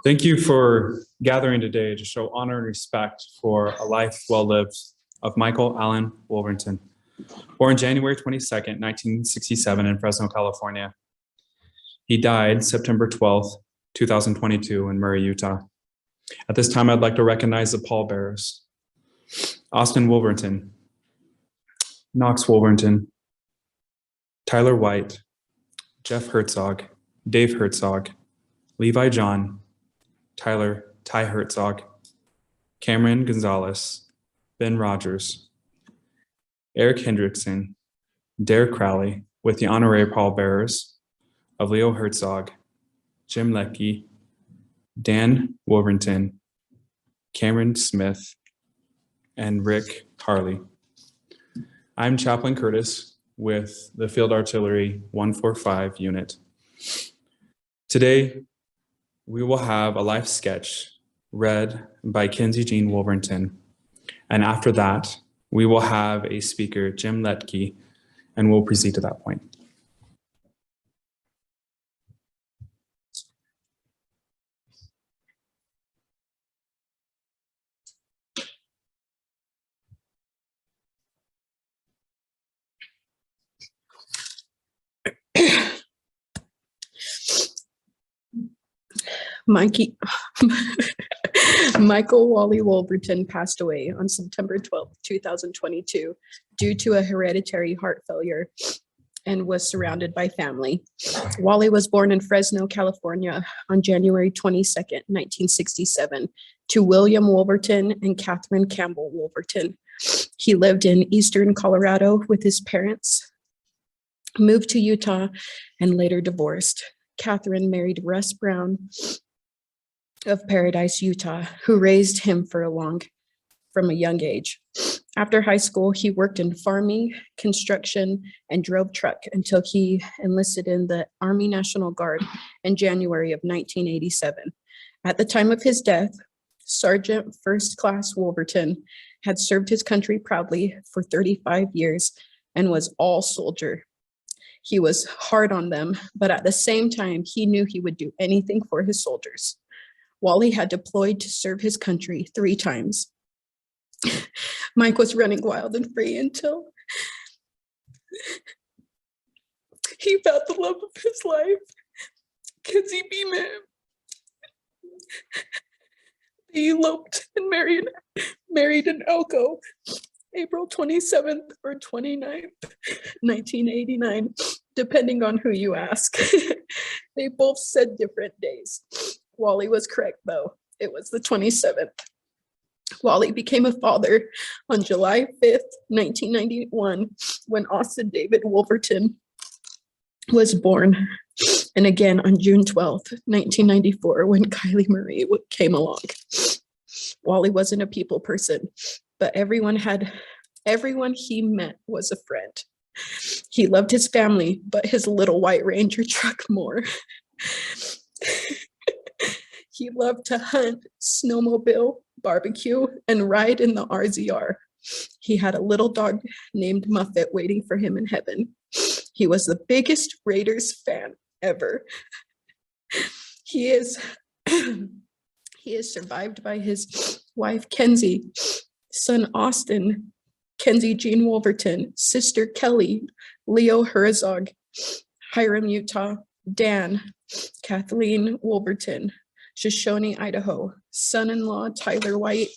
Thank you for gathering today to show honor and respect for a life well lived of Michael Allen Wolverton, born January 22nd, 1967 in Fresno, California. He died September 12th, 2022 in Murray, Utah. At this time, I'd like to recognize the pallbearers. Austin Wolverton, Knox Wolverton, Tyler White, Jeff Herzog, Dave Herzog, Levi John, Ty Herzog, Cameron Gonzalez, Ben Rogers, Eric Hendrickson, Derek Crowley, with the honorary pallbearers of Leo Herzog, Jim Leckie, Dan Wolverton, Cameron Smith, and Rick Harley. I'm Chaplain Curtis with the Field Artillery 145 unit. Today, we will have a life sketch read by Kenzie Jean Wolverton. And after that, we will have a speaker, Jim Leckie, and we'll proceed to that point. Michael Wally Wolverton passed away on September 12, 2022, due to a hereditary heart failure and was surrounded by family. Wally was born in Fresno, California on January 22nd, 1967, to William Wolverton and Catherine Campbell Wolverton. He lived in eastern Colorado with his parents, moved to Utah, and later divorced. Catherine married Russ Brown of Paradise, Utah, who raised him from a young age. After high school, he worked in farming, construction, and drove truck until he enlisted in the Army National Guard in January of 1987. At the time of his death, Sergeant First Class Wolverton had served his country proudly for 35 years and was all soldier. He was hard on them, but at the same time, he knew he would do anything for his soldiers. Wally had deployed to serve his country 3 times. Mike was running wild and free until he found the love of his life, Kenzie Beeman. They eloped and married in Elko, April 27th or 29th, 1989, depending on who you ask. They both said different days. Wally was correct, though. It was the 27th. Wally became a father on July 5th, 1991, when Austin David Wolverton was born, and again on June 12th, 1994, when Kylie Marie came along. Wally wasn't a people person, but everyone he met was a friend. He loved his family, but his little white Ranger truck more. He loved to hunt, snowmobile, barbecue, and ride in the RZR. He had a little dog named Muffet waiting for him in heaven. He was the biggest Raiders fan ever. He is survived by his wife, Kenzie, son, Austin, Kenzie Jean Wolverton, sister, Kelly, Leo Herzog, Hiram, Utah, Dan, Kathleen Wolverton, Shoshone, Idaho, son-in-law, Tyler White,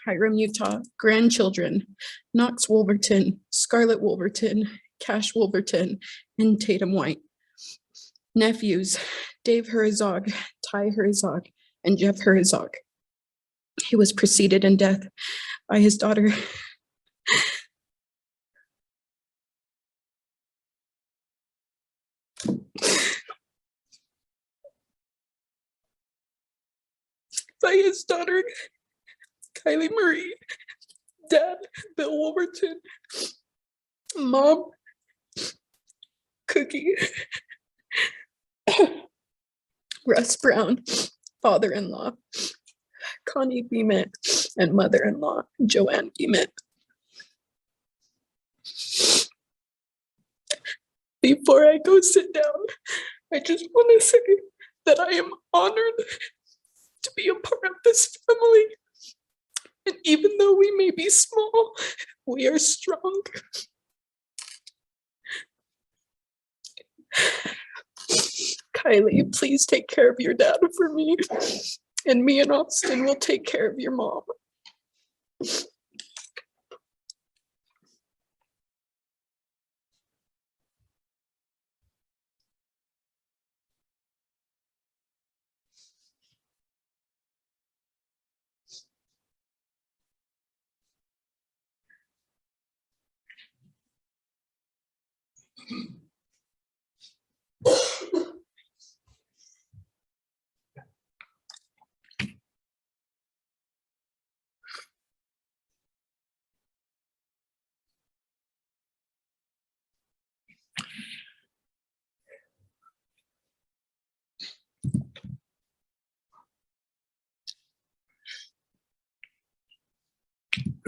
Hiram, Utah, grandchildren, Knox Wolverton, Scarlett Wolverton, Cash Wolverton, and Tatum White. Nephews, Dave Herzog, Ty Herzog, and Jeff Herzog. He was preceded in death by his daughter, Kylie Marie, Dad, Bill Wolverton, Mom, Cookie, Russ Brown, father-in-law, Connie Beeman, and mother-in-law, Joanne Beeman. Before I go sit down, I just want to say that I am honored to be a part of this family. And even though we may be small, we are strong. Kylie, please take care of your dad for me. And me and Austin will take care of your mom.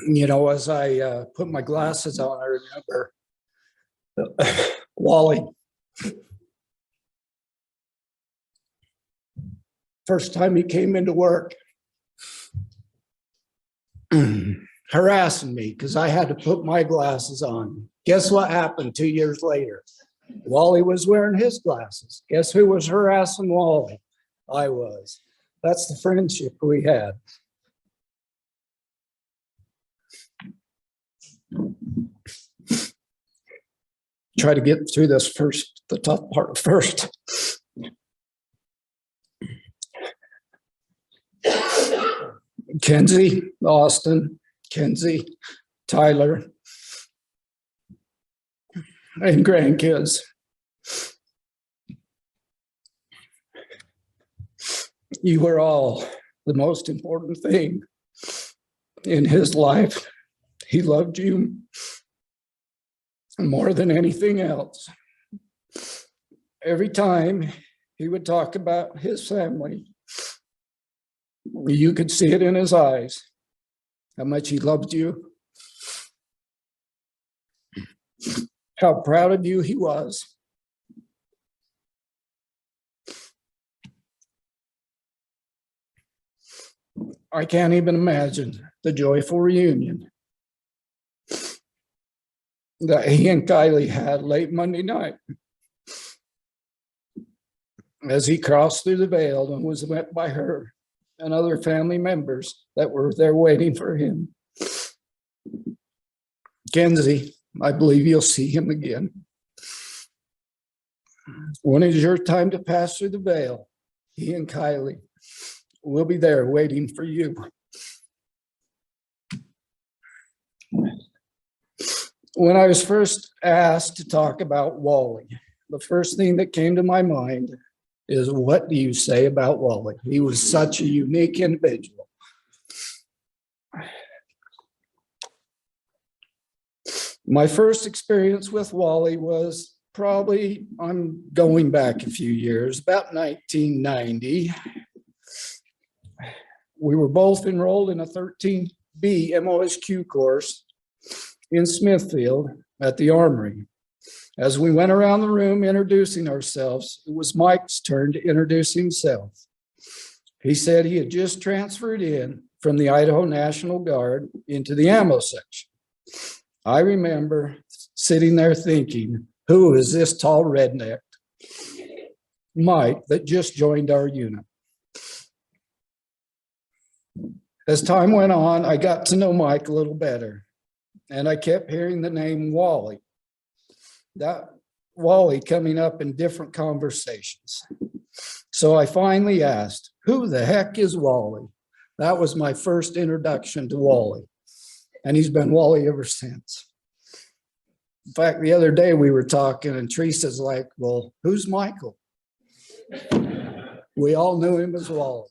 You know, as I put my glasses on, I remember Wally. First time he came into work, harassing me because I had to put my glasses on. Guess what happened 2 years later? Wally was wearing his glasses. Guess who was harassing Wally? I was. That's the friendship we had. Try to get through this first, the tough part first. Kenzie, Austin, Kenzie, Tyler, and grandkids. You were all the most important thing in his life. He loved you more than anything else. Every time he would talk about his family, you could see it in his eyes, how much he loved you, how proud of you he was. I can't even imagine the joyful reunion that he and Kylie had late Monday night as he crossed through the veil and was met by her and other family members that were there waiting for him. Kenzie, I believe you'll see him again. When it is your time to pass through the veil, he and Kylie will be there waiting for you. When I was first asked to talk about Wally, the first thing that came to my mind is, what do you say about Wally? He was such a unique individual. My first experience with Wally was probably, I'm going back a few years, about 1990. We were both enrolled in a 13B MOSQ course in Smithfield at the Armory. As we went around the room introducing ourselves, it was Mike's turn to introduce himself. He said he had just transferred in from the Idaho National Guard into the ammo section. I remember sitting there thinking, who is this tall redneck, Mike, that just joined our unit? As time went on, I got to know Mike a little better, and I kept hearing the name Wally. That Wally coming up in different conversations. So I finally asked, who the heck is Wally? That was my first introduction to Wally, and he's been Wally ever since. In fact, the other day we were talking and Teresa's like, well, who's Michael? We all knew him as Wally.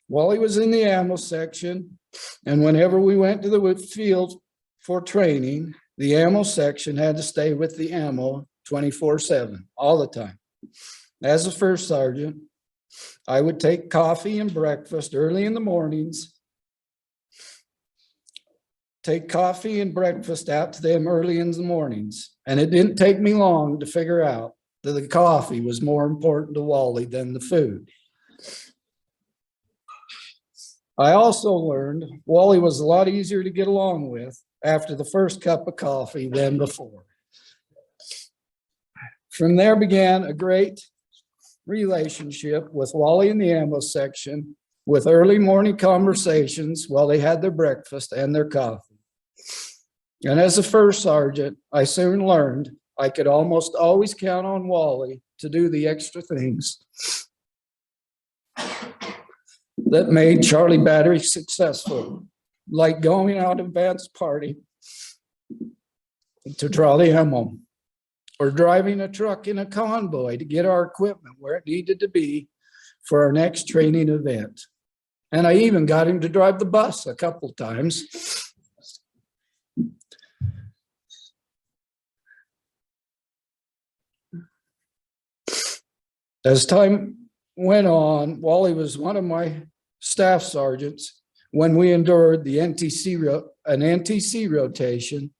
Wally was in the ammo section, and whenever we went to the field for training, the ammo section had to stay with the ammo 24/7, all the time. As a first sergeant, I would take coffee and breakfast early in the mornings. Take coffee and breakfast out to them early in the mornings. And it didn't take me long to figure out that the coffee was more important to Wally than the food. I also learned Wally was a lot easier to get along with after the first cup of coffee than before. From there began a great relationship with Wally in the ammo section, with early morning conversations while they had their breakfast and their coffee. And as a first sergeant, I soon learned I could almost always count on Wally to do the extra things that made Charlie Battery successful, like going out to Vance's party to draw the ammo, or driving a truck in a convoy to get our equipment where it needed to be for our next training event. And I even got him to drive the bus a couple times. As time went on, Wally was one of my staff sergeants when we endured the an NTC rotation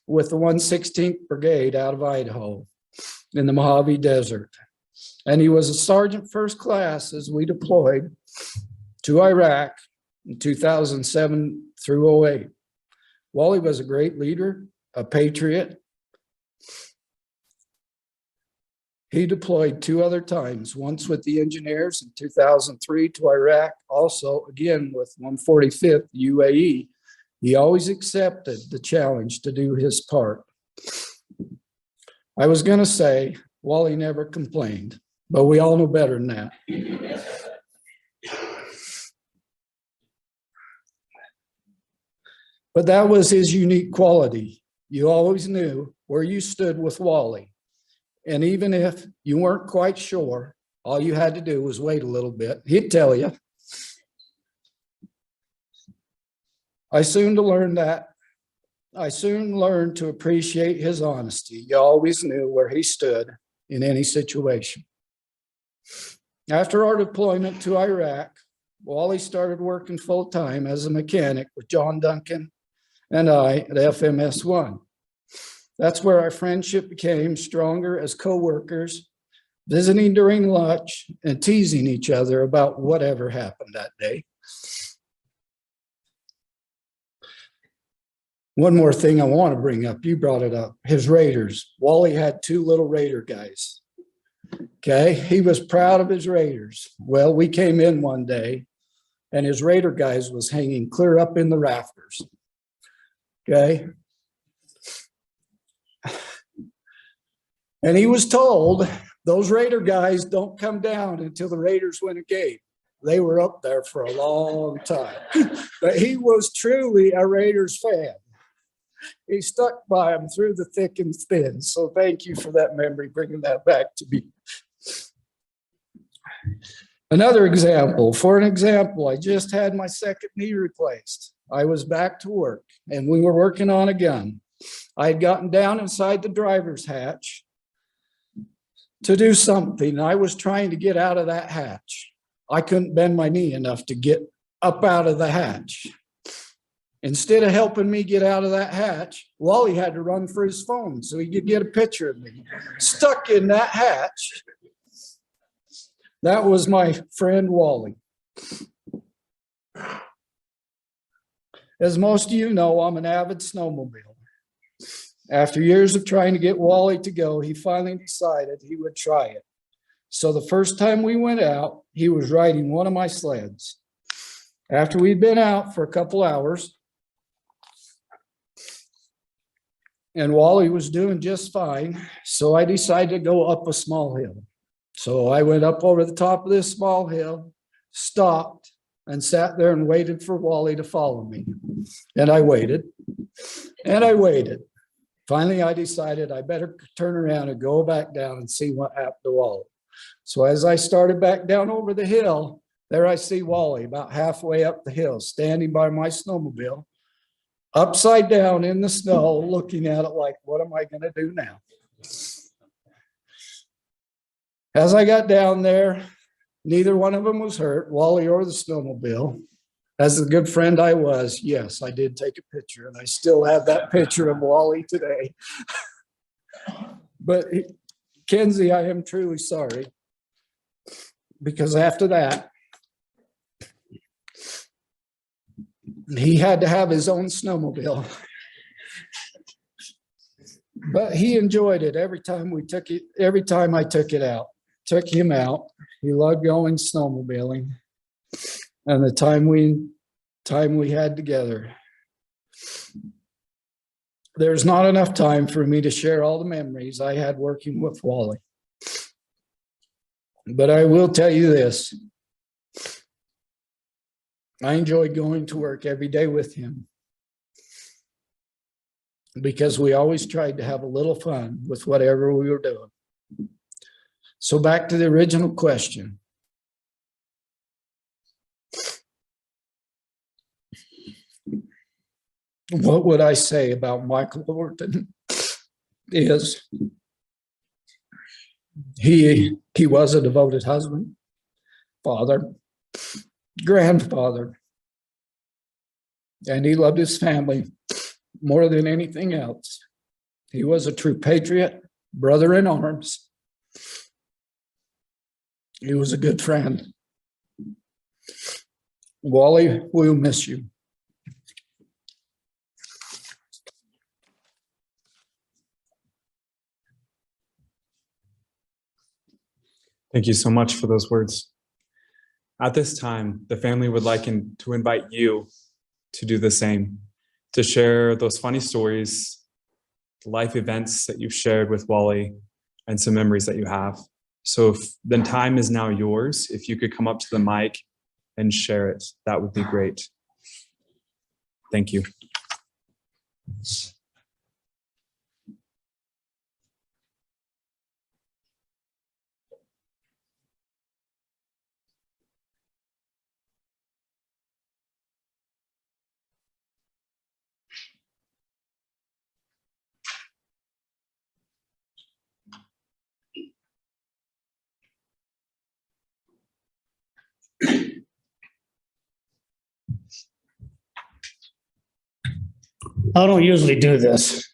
with the 116th Brigade out of Idaho in the Mojave Desert. And he was a sergeant first class as we deployed to Iraq in 2007 through 08. Wally was a great leader, a patriot. He deployed 2 other times, once with the engineers in 2003 to Iraq, also again with 145th UAE. He always accepted the challenge to do his part. I was going to say, Wally never complained, but we all know better than that. But that was his unique quality. You always knew where you stood with Wally. And even if you weren't quite sure, all you had to do was wait a little bit. He'd tell you. I soon learned to appreciate his honesty. You always knew where he stood in any situation. After our deployment to Iraq, Wally started working full-time as a mechanic with John Duncan and I at FMS 1. That's where our friendship became stronger as co-workers, visiting during lunch and teasing each other about whatever happened that day. One more thing I want to bring up, you brought it up, his Raiders. Wally had 2 little Raider guys. Okay, he was proud of his Raiders. Well, we came in one day and his Raider guys was hanging clear up in the rafters. Okay. And he was told, those Raider guys don't come down until the Raiders win a game. They were up there for a long time. But he was truly a Raiders fan. He stuck by them through the thick and thin. So thank you for that memory, bringing that back to me. Another example, I just had my 2nd knee replaced. I was back to work and we were working on a gun. I had gotten down inside the driver's hatch to do something. I was trying to get out of that hatch. I couldn't bend my knee enough to get up out of the hatch. Instead of helping me get out of that hatch, Wally had to run for his phone so he could get a picture of me stuck in that hatch. That was my friend Wally. As most of you know, I'm an avid snowmobiler. After years of trying to get Wally to go, he finally decided he would try it. So the first time we went out, he was riding one of my sleds. After we'd been out for a couple hours, and Wally was doing just fine, so I decided to go up a small hill. So I went up over the top of this small hill, stopped, and sat there and waited for Wally to follow me. And I waited, and I waited. Finally, I decided I better turn around and go back down and see what happened to Wally. So as I started back down over the hill, there I see Wally about halfway up the hill, standing by my snowmobile, upside down in the snow, looking at it like, what am I going to do now? As I got down there, Neither one of them was hurt, Wally or the snowmobile. As the good friend I was, yes, I did take a picture, and I still have that picture of Wally today. But Kenzie, I am truly sorry, because after that, he had to have his own snowmobile. But he enjoyed it every time we took it, every time I took him out. He loved going snowmobiling. And the time we had together. There's not enough time for me to share all the memories I had working with Wally. But I will tell you this. I enjoyed going to work every day with him, because we always tried to have a little fun with whatever we were doing. So back to the original question. What would I say about Michael Wolverton is he was a devoted husband, father, grandfather, and he loved his family more than anything else. He was a true patriot, brother in arms. He was a good friend. Wally, we'll miss you. Thank you so much for those words. At this time, the family would like to invite you to do the same, to share those funny stories, life events that you've shared with Wally, and some memories that you have. So if the time is now yours, if you could come up to the mic and share it, that would be great. Thank you. I don't usually do this.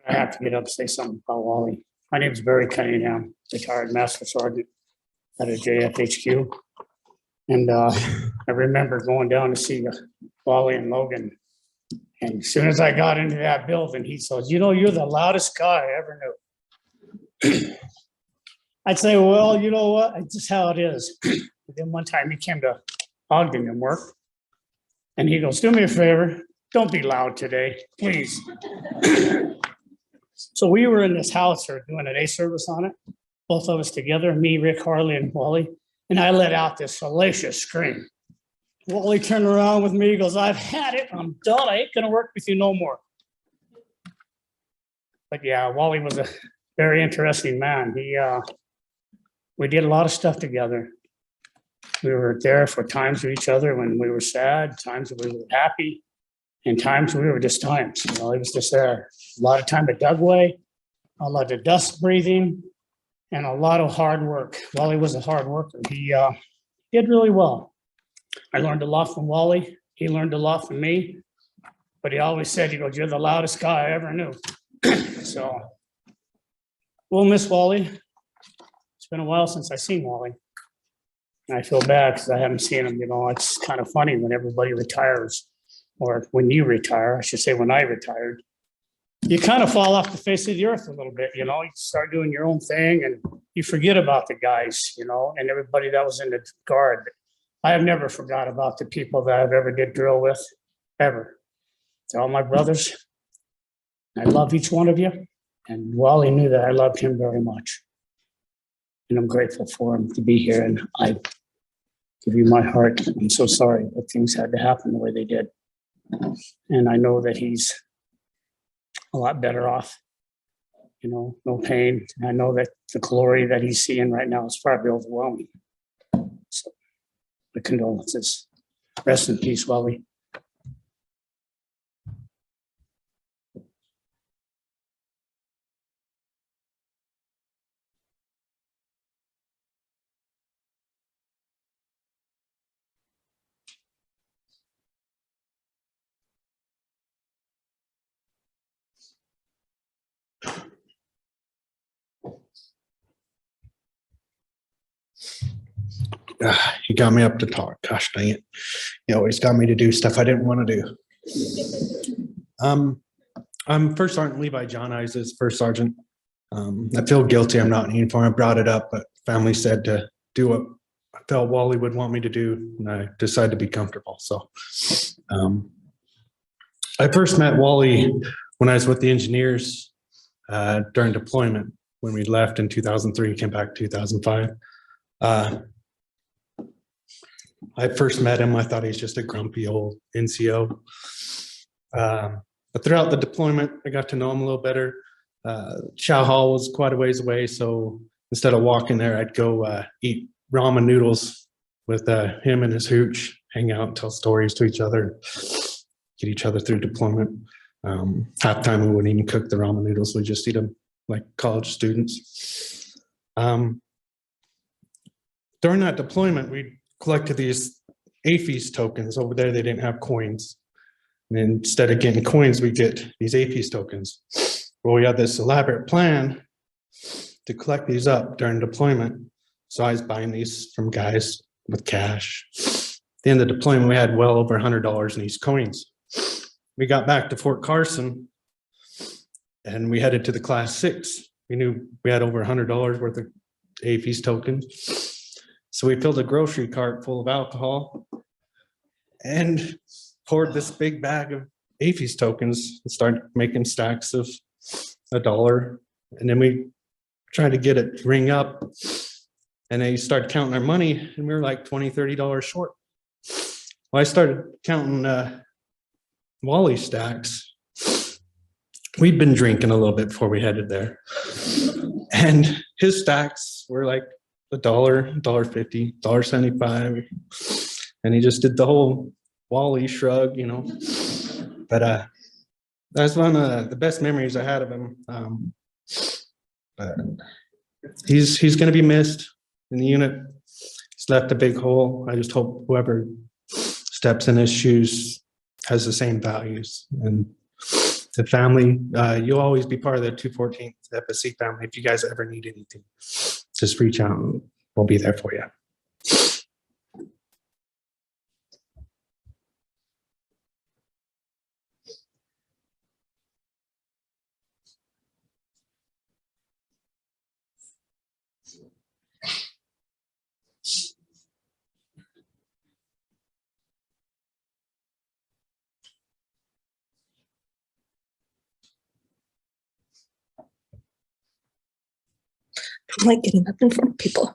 I have to get up and say something about Wally. My name is Barry Cunningham, retired Master Sergeant at a JFHQ. And I remember going down to see Wally and Logan. And as soon as I got into that building, he says, "You know, you're the loudest guy I ever knew." I'd say, "Well, you know what? It's just how it is." And then one time he came to Ogden and work. And he goes, "Do me a favor. Don't be loud today, please." So we were in this house or doing an A service on it, both of us together, me, Rick, Harley, and Wally. And I let out this salacious scream. Wally turned around with me, he goes, "I've had it. I'm done. I ain't going to work with you no more." But yeah, Wally was a very interesting man. We did a lot of stuff together. We were there for times with each other when we were sad, times when we were happy. And times we were just times, you know, he was just there. A lot of time at Dugway, a lot of dust breathing, and a lot of hard work. Wally was a hard worker. He did really well. I learned a lot from Wally. He learned a lot from me. But he always said, he goes, "You're the loudest guy I ever knew." So we'll miss Wally. It's been a while since I've seen Wally. And I feel bad because I haven't seen him. You know, it's kind of funny when everybody retires. Or when you retire, I should say when I retired, you kind of fall off the face of the earth a little bit, you know, you start doing your own thing and you forget about the guys, you know, and everybody that was in the guard. I have never forgot about the people that I've ever did drill with, ever. They're all my brothers. I love each one of you. And Wally knew that I loved him very much. And I'm grateful for him to be here. And I give you my heart. I'm so sorry that things had to happen the way they did. And I know that he's a lot better off, you know, no pain. And I know that the glory that he's seeing right now is probably overwhelming. So, the condolences. Rest in peace, Wally. he got me up to talk. Gosh dang it. He always got me to do stuff I didn't want to do. I'm First Sergeant Levi John Ises, First Sergeant. I feel guilty I'm not in uniform. I brought it up, but family said to do what I felt Wally would want me to do, and I decided to be comfortable. So I first met Wally when I was with the engineers during deployment. When we left in 2003, came back 2005. I first met him, I thought he was just a grumpy old NCO. But throughout the deployment, I got to know him a little better. Chow Hall was quite a ways away, so instead of walking there, I'd go eat ramen noodles with him and his hooch, hang out and tell stories to each other, get each other through deployment. Half the time we wouldn't even cook the ramen noodles, we just eat them like college students. During that deployment, we collected these APHIS tokens. Over there, they didn't have coins. And instead of getting coins, we get these APHIS tokens. Well, we had this elaborate plan to collect these up during deployment. So I was buying these from guys with cash. At the end of the deployment, we had well over $100 in these coins. We got back to Fort Carson and we headed to the Class 6. We knew we had over $100 worth of APHIS tokens. So we filled a grocery cart full of alcohol and poured this big bag of APHIS tokens and started making stacks of $1. And then we tried to get it to ring up and they started counting our money and we were like $20, $30 short. Well, I started counting Wally stacks. We'd been drinking a little bit before we headed there. And his stacks were like $1, $1.50, $1.75. And he just did the whole Wally shrug, you know. But that's one of the best memories I had of him. But he's going to be missed in the unit. He's left a big hole. I just hope whoever steps in his shoes has the same values. And the family, you'll always be part of the 214th FSC family. If you guys ever need anything, just reach out and we'll be there for you. I like getting up in front of people.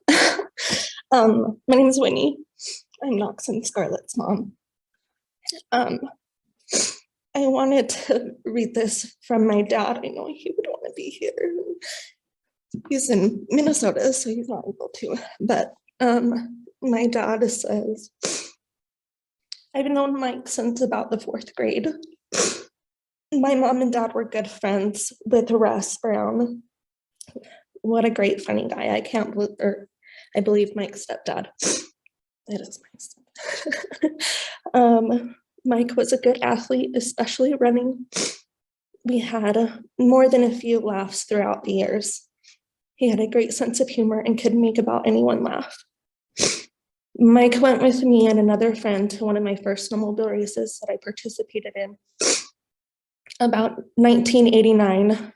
My name is Winnie. I'm Knox and Scarlett's mom. I wanted to read this from my dad. I know he would want to be here. He's in Minnesota, so he's not able to. But my dad says, I've known Mike since about the 4th grade. My mom and dad were good friends with Russ Brown. What a great, funny guy. I believe Mike's stepdad. That is my stepdad. Mike was a good athlete, especially running. We had more than a few laughs throughout the years. He had a great sense of humor and could make about anyone laugh. Mike went with me and another friend to one of my first snowmobile races that I participated in about 1989.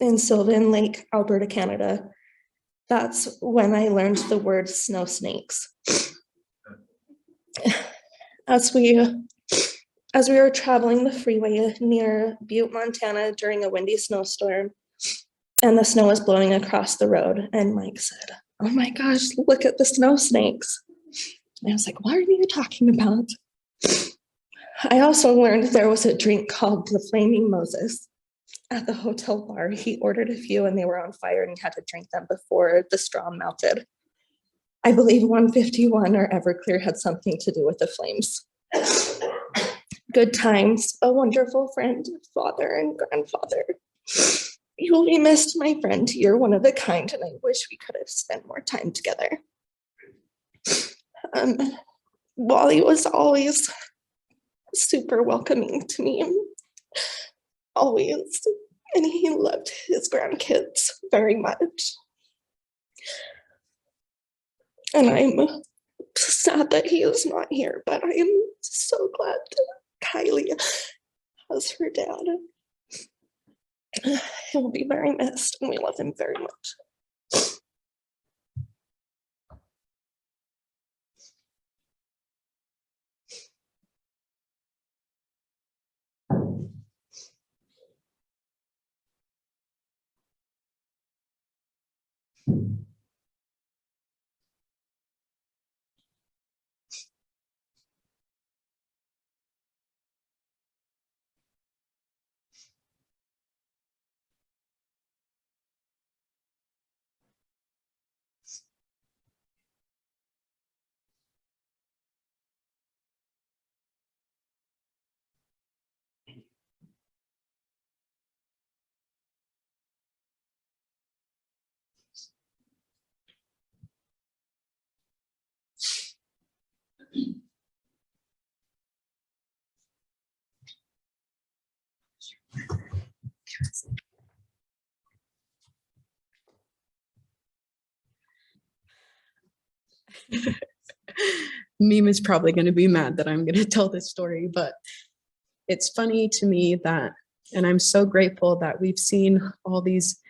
In Sylvan Lake, Alberta, Canada. That's when I learned the word snow snakes. As we were traveling the freeway near Butte, Montana during a windy snowstorm, and the snow was blowing across the road, and Mike said, "Oh my gosh, look at the snow snakes." And I was like, "What are you talking about?" I also learned there was a drink called the Flaming Moses. At the hotel bar, he ordered a few and they were on fire and he had to drink them before the straw melted. I believe 151 or Everclear had something to do with the flames. Good times, a wonderful friend, father and grandfather. You will be missed, my friend. You're one of a kind and I wish we could have spent more time together. Wally was always super welcoming to me. Always. And he loved his grandkids very much. And I'm sad that he is not here, but I am so glad that Kylie has her dad. He will be very missed, and we love him very much. Meme is probably going to be mad that I'm going to tell this story, but it's funny to me that, and I'm so grateful that we've seen all these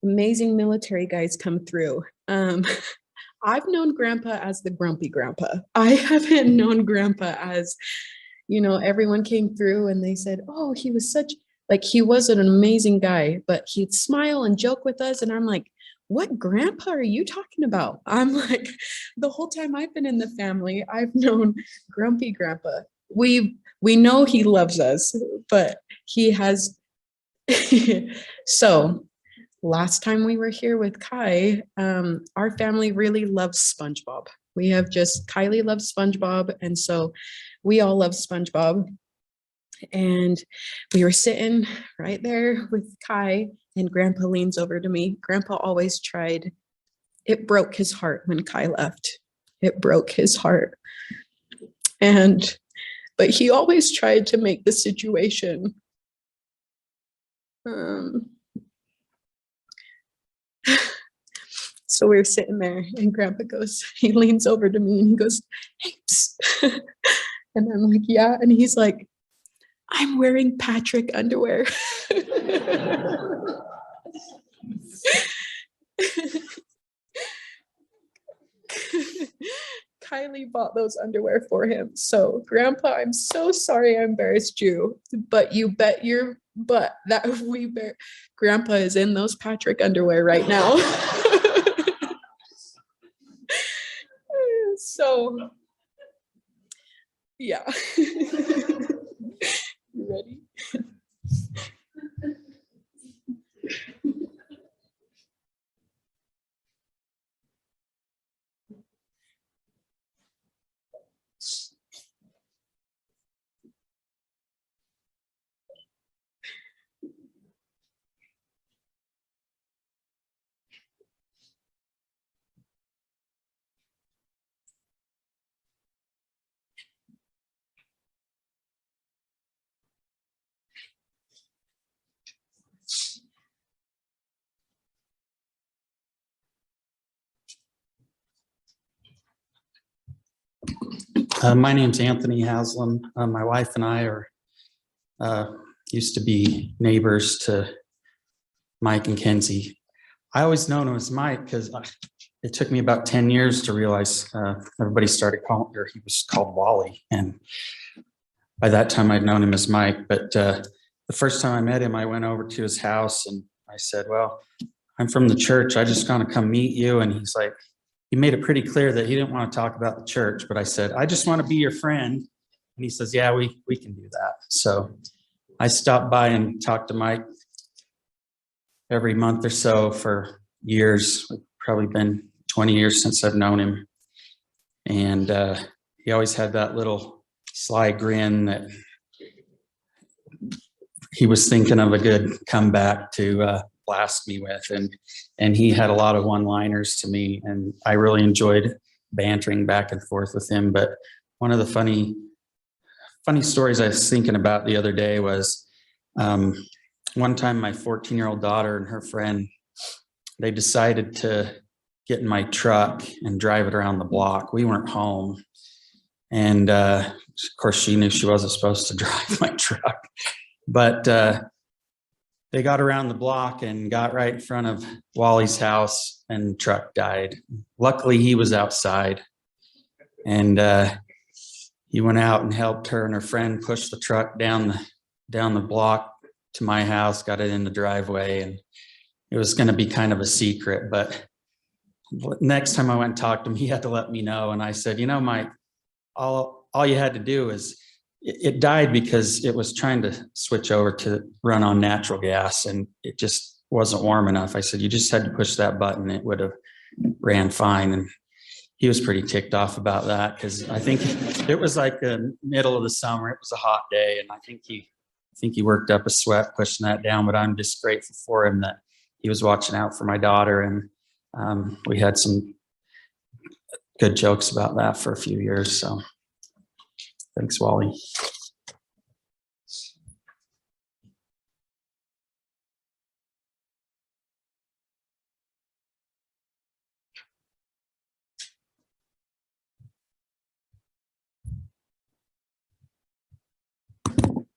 amazing military guys come through. I've known Grandpa as the grumpy grandpa. I haven't known Grandpa as, everyone came through and they said, oh, he was he was an amazing guy, but he'd smile and joke with us. And I'm like, what grandpa are you talking about? I'm like, the whole time I've been in the family, I've known grumpy grandpa. We know he loves us, but he has. So last time we were here with Kai, our family really loves SpongeBob. Kylie loves SpongeBob. And so we all love SpongeBob. And we were sitting right there with Kai, and Grandpa leans over to me. Grandpa always tried. It broke his heart when Kai left. It broke his heart. But he always tried to make the situation so we were sitting there, and Grandpa he leans over to me and he goes, hey, psst. And I'm like, yeah. And he's like, I'm wearing Patrick underwear. Kylie bought those underwear for him. So Grandpa, I'm so sorry I embarrassed you, but you bet your butt that Grandpa is in those Patrick underwear right now. So yeah. You ready? My name's Anthony Haslam. My wife and I used to be neighbors to Mike and Kenzie. I always known him as Mike because it took me about 10 years to realize everybody started calling, or he was called Wally. And by that time I'd known him as Mike. But the first time I met him, I went over to his house and I said, well, I'm from the church. I just want to come meet you. And he's like, he made it pretty clear that he didn't want to talk about the church, but I said, I just want to be your friend. And he says, yeah, we can do that. So I stopped by and talked to Mike every month or so for years. It's probably been 20 years since I've known him. And he always had that little sly grin that he was thinking of a good comeback to blast me with, and he had a lot of one-liners to me, and I really enjoyed bantering back and forth with him. But one of the funny stories I was thinking about the other day was one time my 14-year-old daughter and her friend, they decided to get in my truck and drive it around the block. We weren't home. And of course, she knew she wasn't supposed to drive my truck. But they got around the block and got right in front of Wally's house, and the truck died. Luckily, he was outside. And he went out and helped her and her friend push the truck down the block to my house, got it in the driveway, and it was going to be kind of a secret. But next time I went and talked to him, he had to let me know. And I said, Mike, all you had to do is it died because it was trying to switch over to run on natural gas, and it just wasn't warm enough. I said, you just had to push that button. It would have ran fine. And he was pretty ticked off about that, because I think it was like the middle of the summer. It was a hot day, and I think he worked up a sweat pushing that down. But I'm just grateful for him that he was watching out for my daughter, and we had some good jokes about that for a few years. So thanks, Wally.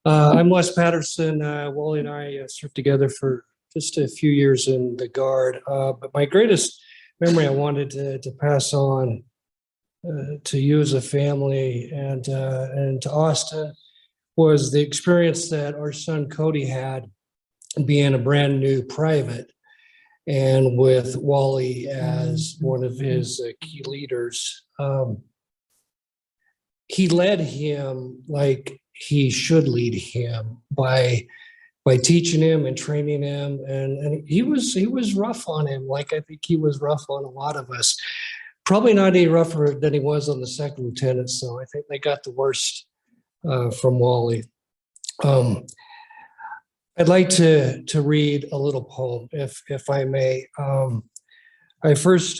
I'm Wes Patterson. Wally and I served together for just a few years in the Guard. But my greatest memory I wanted to pass on to you as a family and to Austin was the experience that our son Cody had being a brand new private, and with Wally as one of his key leaders. He led him like he should lead him by teaching him and training him, and he was rough on him, like I think he was rough on a lot of us. Probably not any rougher than he was on the second lieutenant. So I think they got the worst from Wally. I'd like to read a little poem, if I may. I first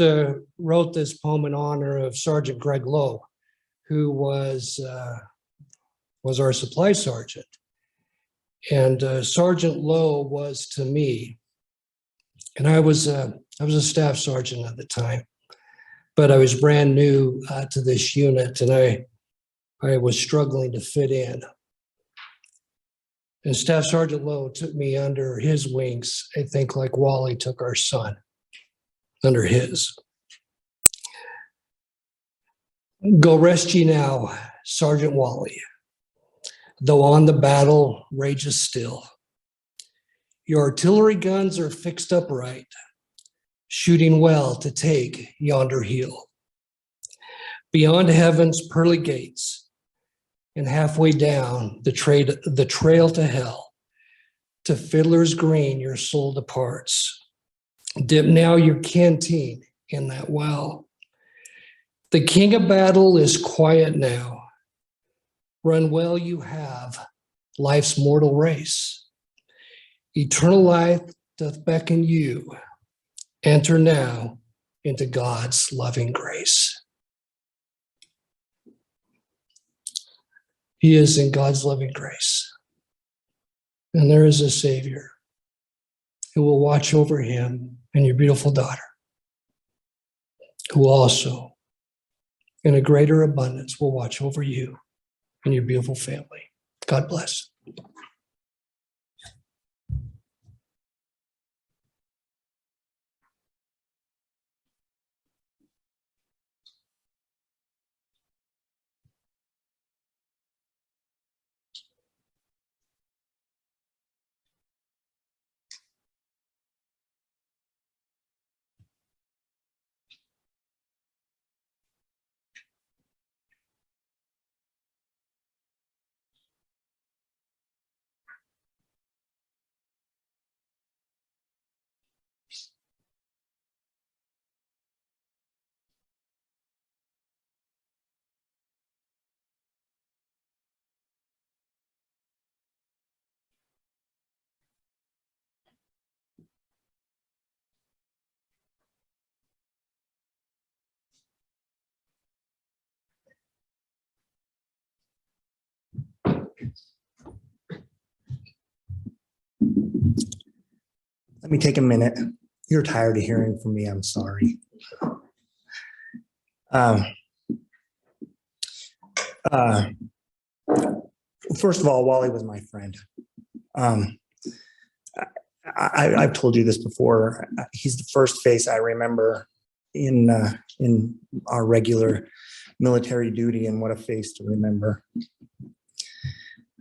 wrote this poem in honor of Sergeant Greg Lowe, who was our supply sergeant. And Sergeant Lowe was to me, and I was a staff sergeant at the time, but I was brand new to this unit, and I was struggling to fit in. And Staff Sergeant Lowe took me under his wings, I think like Wally took our son under his. Go rest ye now, Sergeant Wally, though on the battle rages still. Your artillery guns are fixed upright, shooting well to take yonder hill. Beyond heaven's pearly gates, and halfway down the trail to hell, to Fiddler's Green your soul departs. Dip now your canteen in that well. The king of battle is quiet now. Run well you have life's mortal race. Eternal life doth beckon you. Enter now into God's loving grace. He is in God's loving grace. And there is a Savior who will watch over him and your beautiful daughter, who also, in a greater abundance, will watch over you and your beautiful family. God bless. Let me take a minute. You're tired of hearing from me. I'm sorry. First of all, Wally was my friend. I've told you this before. He's the first face I remember in our regular military duty, and what a face to remember.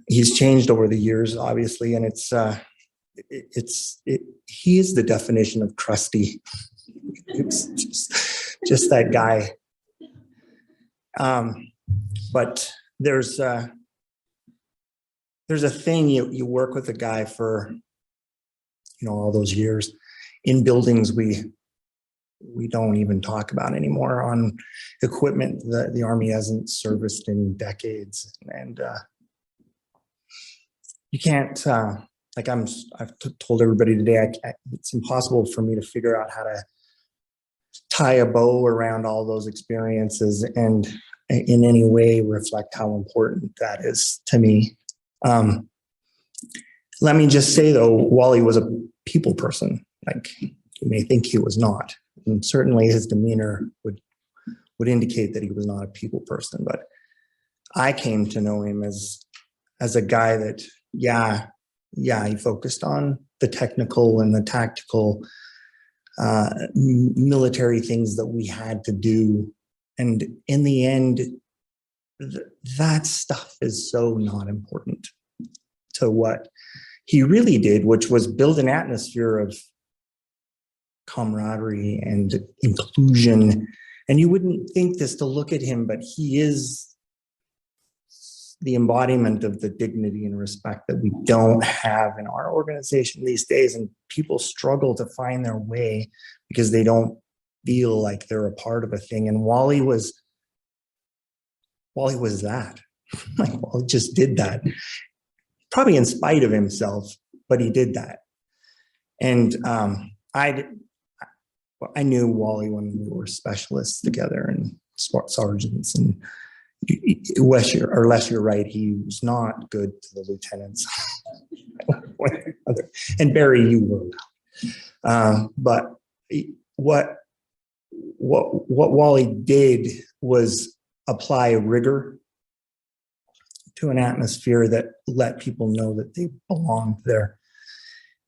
He's changed over the years, obviously, and he is the definition of trusty. It's just that guy. But there's a thing you work with a guy for, all those years in buildings we don't even talk about anymore, on equipment that the Army hasn't serviced in decades, and you can't. I've told everybody today, it's impossible for me to figure out how to tie a bow around all those experiences and in any way reflect how important that is to me. Let me just say though, Wally was a people person. Like, you may think he was not, and certainly his demeanor would indicate that he was not a people person. But I came to know him as a guy that, he focused on the technical and the tactical military things that we had to do. And in the end, that stuff is so not important to what he really did, which was build an atmosphere of camaraderie and inclusion. And you wouldn't think this to look at him, but he is the embodiment of the dignity and respect that we don't have in our organization these days. And people struggle to find their way because they don't feel like they're a part of a thing. And Wally was that. Wally just did that. Probably in spite of himself, but he did that. And I knew Wally when we were specialists together and sergeants. And unless you're right, he was not good to the lieutenants. And Barry, you were. But what Wally did was apply rigor to an atmosphere that let people know that they belonged there.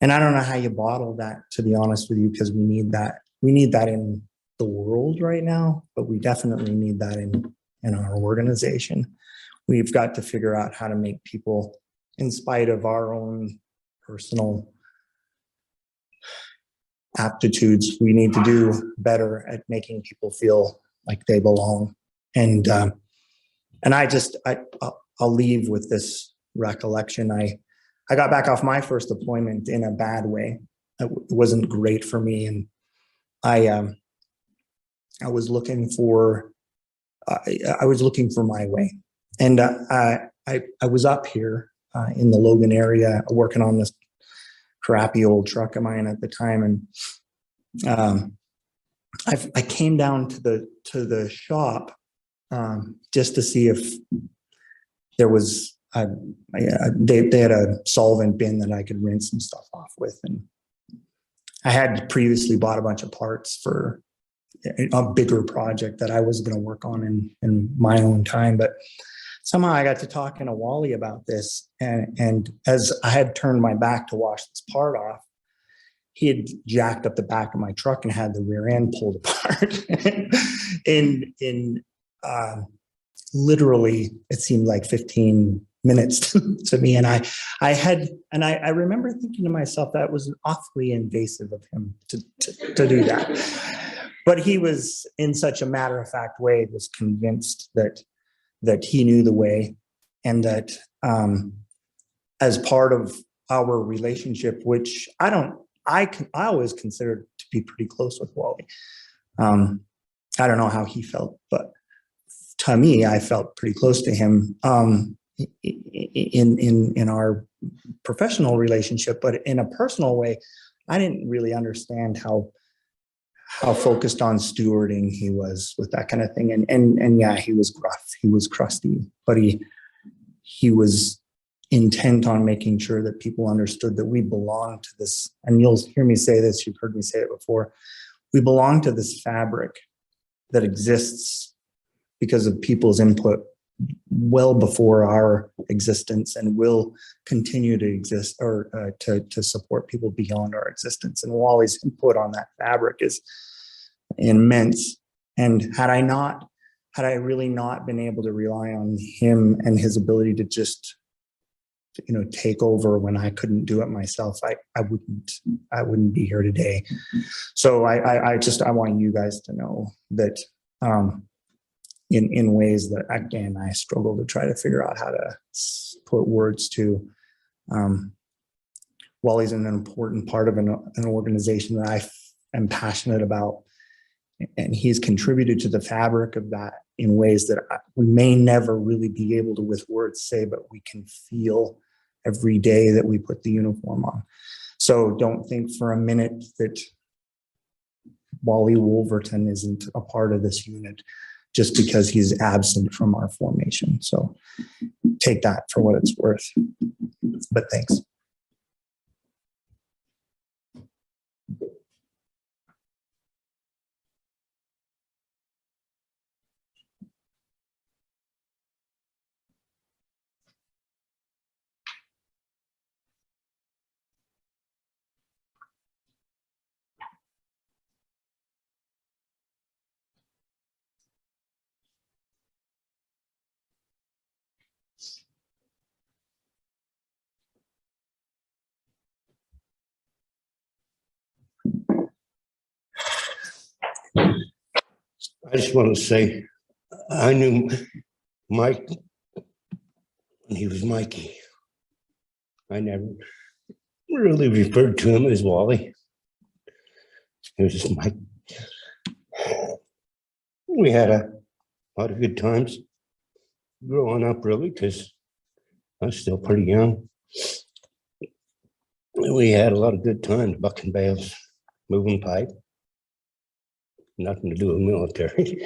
And I don't know how you bottle that, to be honest with you, because we need that. We need that in the world right now, but we definitely need that in our organization. We've got to figure out how to make people, in spite of our own personal aptitudes, we need to do better at making people feel like they belong. And I'll leave with this recollection. I got back off my first deployment in a bad way. It wasn't great for me, and I was looking for my way. And I was up here in the Logan area working on this crappy old truck of mine at the time, and I came down to the shop just to see if there was they had a solvent bin that I could rinse some stuff off with. And I had previously bought a bunch of parts for a bigger project that I was going to work on in my own time. But somehow I got to talking to Wally about this. And as I had turned my back to wash this part off, he had jacked up the back of my truck and had the rear end pulled apart. in literally, it seemed like 15 minutes to me. And I remember thinking to myself, that was awfully invasive of him to do that. But he was, in such a matter-of-fact way, was convinced that he knew the way, and that as part of our relationship, which I always considered to be pretty close with Wally. I don't know how he felt, but to me, I felt pretty close to him in our professional relationship. But in a personal way, I didn't really understand how focused on stewarding he was with that kind of thing. And yeah, he was gruff, he was crusty, but he was intent on making sure that people understood that we belong to this. And you'll hear me say this, you've heard me say it before. we belong to this fabric that exists because of people's input well before our existence, and will continue to exist, or to support people beyond our existence. And Wally's input on that fabric is immense. And had I really not been able to rely on him and his ability to just, take over when I couldn't do it myself, I wouldn't be here today. So I want you guys to know that, in ways that, again, I struggle to try to figure out how to put words to. Wally's an important part of an organization that I am passionate about, and he's contributed to the fabric of that in ways that we may never really be able to with words say, but we can feel every day that we put the uniform on. So don't think for a minute that Wally Wolverton isn't a part of this unit just because he's absent from our formation. So take that for what it's worth, but thanks. I just want to say, I knew Mike when he was Mikey. I never really referred to him as Wally. It was just Mike. We had a lot of good times growing up, really, because I was still pretty young. We had a lot of good times bucking bales, moving pipe. Nothing to do with military,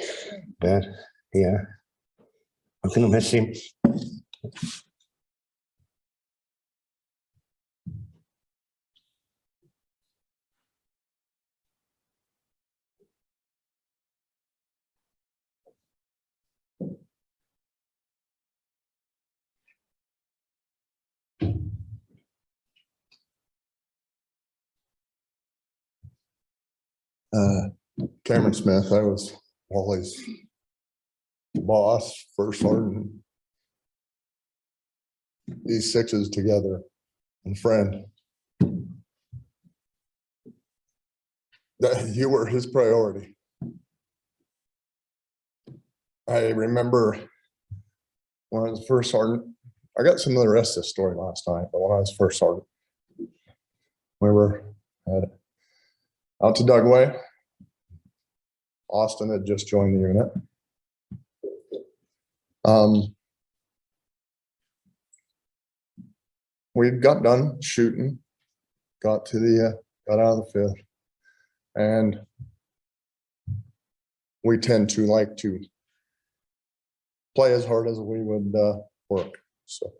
but yeah, I'm gonna miss him. Cameron Smith, I was Wally's boss, first sergeant. These sixes together and friend. That you were his priority. I remember when I was first sergeant, I got some of the rest of the story last night, but when I was first sergeant, we were out to Dugway. Austin had just joined the unit. We got done shooting, got out of the fifth, and we tend to like to play as hard as we would work. So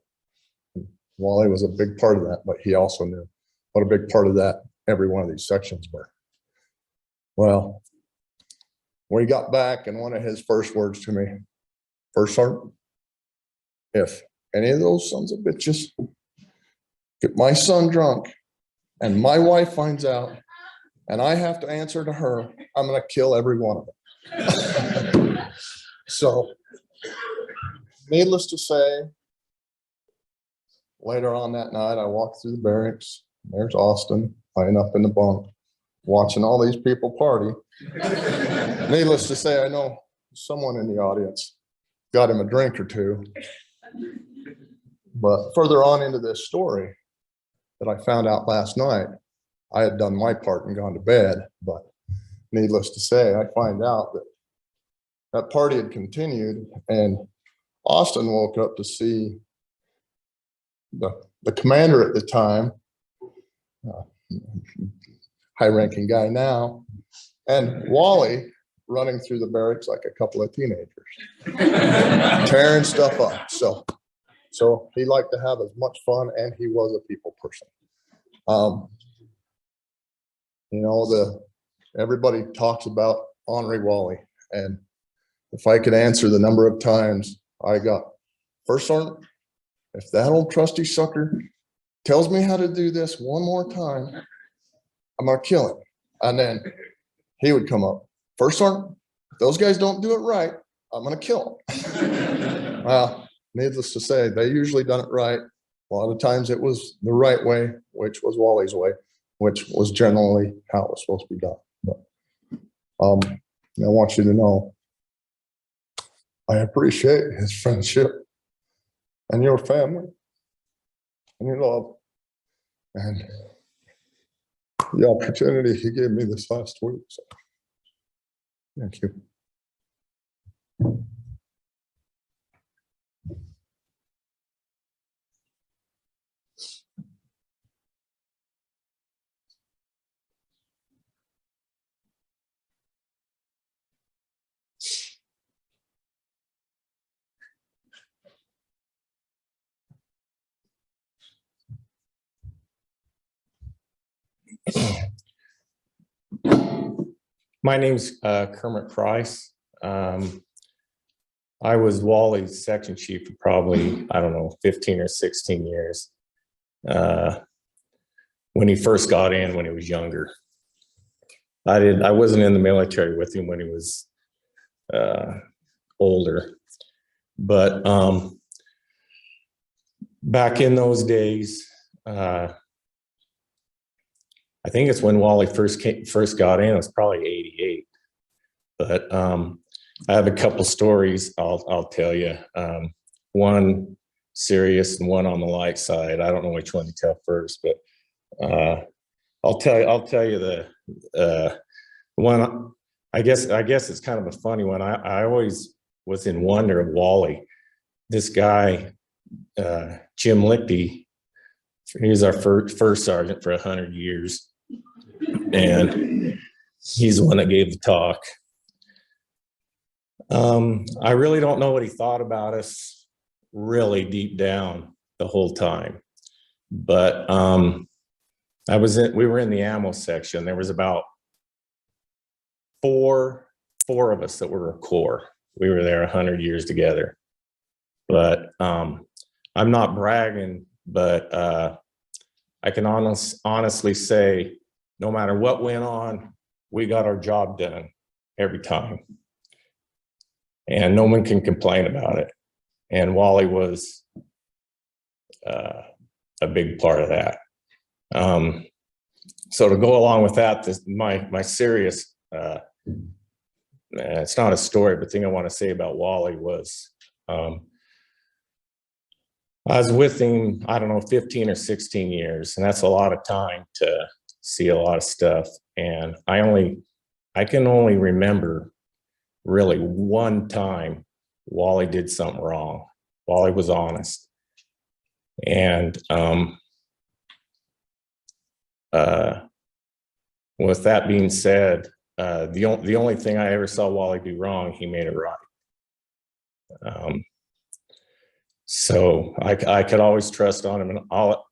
Wally was a big part of that, but he also knew what a big part of that every one of these sections were. Well, we got back, and one of his first words to me, first sergeant, if any of those sons of bitches get my son drunk and my wife finds out and I have to answer to her, I'm going to kill every one of them. So needless to say, later on that night, I walked through the barracks. There's Austin laying up in the bunk, watching all these people party. Needless to say, I know someone in the audience got him a drink or two. But further on into this story that I found out last night, I had done my part and gone to bed. But needless to say, I find out that that party had continued, and Austin woke up to see the commander at the time, high-ranking guy now, and Wally running through the barracks like a couple of teenagers, tearing stuff up. So he liked to have as much fun, and he was a people person. You know, everybody talks about Henri Wally. And if I could answer the number of times I got, First Sergeant, if that old trusty sucker tells me how to do this one more time, I'm gonna kill him. And then he would come up, First Sergeant, if those guys don't do it right, I'm gonna kill them. Well, needless to say, they usually done it right. A lot of times it was the right way, which was Wally's way, which was generally how it was supposed to be done. But, I want you to know, I appreciate his friendship and your family and your love and the opportunity he gave me this last week. So, thank you. My name's Kermit Price. I was Wally's section chief for probably, I don't know, 15 or 16 years. When he first got in, when he was younger. I wasn't in the military with him when he was older. But back in those days, I think it's when Wally first got in. It was probably '88. But I have a couple stories I'll tell you. One serious and one on the light side. I don't know which one to tell first, but I'll tell you the one. I guess it's kind of a funny one. I always was in wonder of Wally. This guy, Jim Lichty, he was our first sergeant for 100 years. And he's the one that gave the talk. I really don't know what he thought about us really deep down the whole time. But we were in the ammo section. There was about four of us that were a corps. We were there 100 years together. But I'm not bragging, but I can honestly say, no matter what went on, we got our job done every time. And no one can complain about it. And Wally was a big part of that. So to go along with that, my serious, it's not a story, but thing I want to say about Wally was, I was with him, I don't know, 15 or 16 years, and that's a lot of time to see a lot of stuff. And I can only remember really one time Wally did something wrong. Wally was honest. And with that being said, the only thing I ever saw Wally do wrong, he made it right. So I could always trust on him, and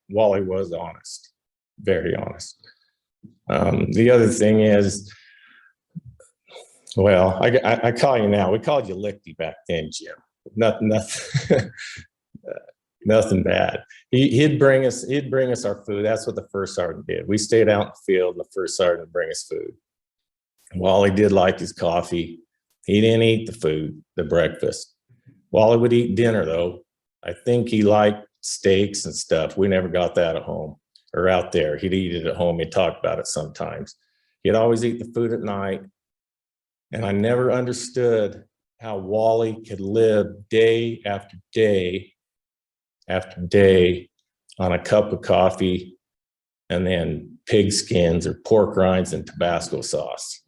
Wally was honest, very honest. The other thing is, well, I call you now. We called you Lichty back then, Jim. Nothing, nothing bad. He'd bring us our food. That's what the first sergeant did. We stayed out in the field, and the first sergeant would bring us food. Wally did like his coffee. He didn't eat the food, the breakfast. Wally would eat dinner though. I think he liked steaks and stuff. We never got that at home or out there. He'd eat it at home. He'd talk about it sometimes. He'd always eat the food at night. And I never understood how Wally could live day after day after day on a cup of coffee and then pig skins or pork rinds and Tabasco sauce.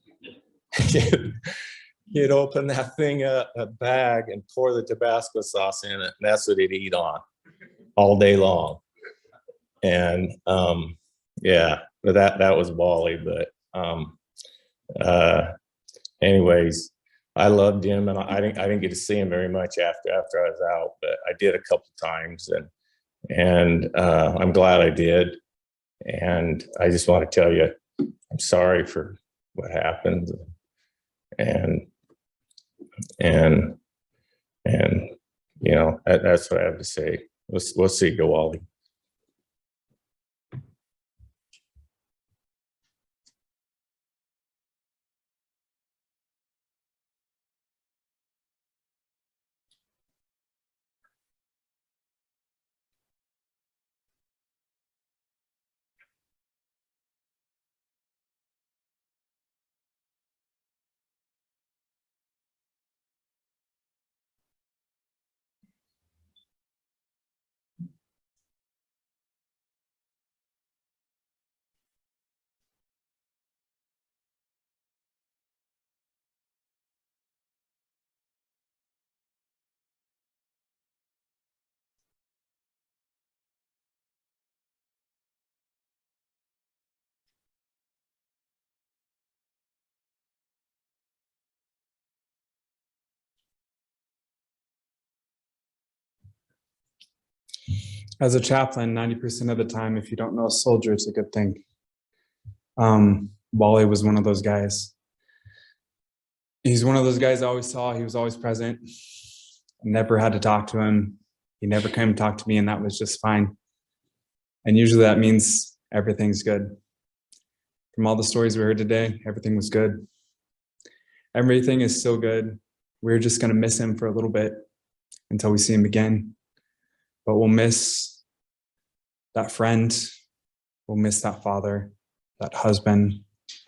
He'd open that thing up, a bag, and pour the Tabasco sauce in it, and that's what he'd eat on all day long. And yeah, but that was Wally. But anyways, I loved him, and I didn't get to see him very much after I was out, but I did a couple times, and I'm glad I did. And I just want to tell you, I'm sorry for what happened. And, and, that's what I have to say. We'll see, go Wally. As a chaplain, 90% of the time, if you don't know a soldier, it's a good thing. Wally was one of those guys. He's one of those guys I always saw. He was always present. Never had to talk to him. He never came to talk to me, and that was just fine. And usually that means everything's good. From all the stories we heard today, everything was good. Everything is still good. We're just going to miss him for a little bit until we see him again. But we'll miss that friend. We'll miss that father, that husband,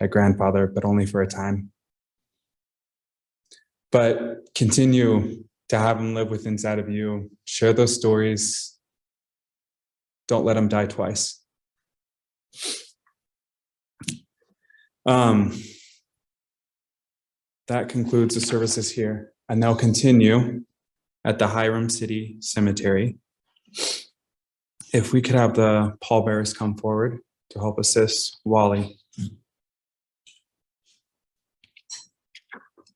that grandfather, but only for a time. But continue to have him live with inside of you. Share those stories. Don't let him die twice. That concludes the services here, and they'll continue at the Hiram City Cemetery. If we could have the pallbearers come forward to help assist Wally.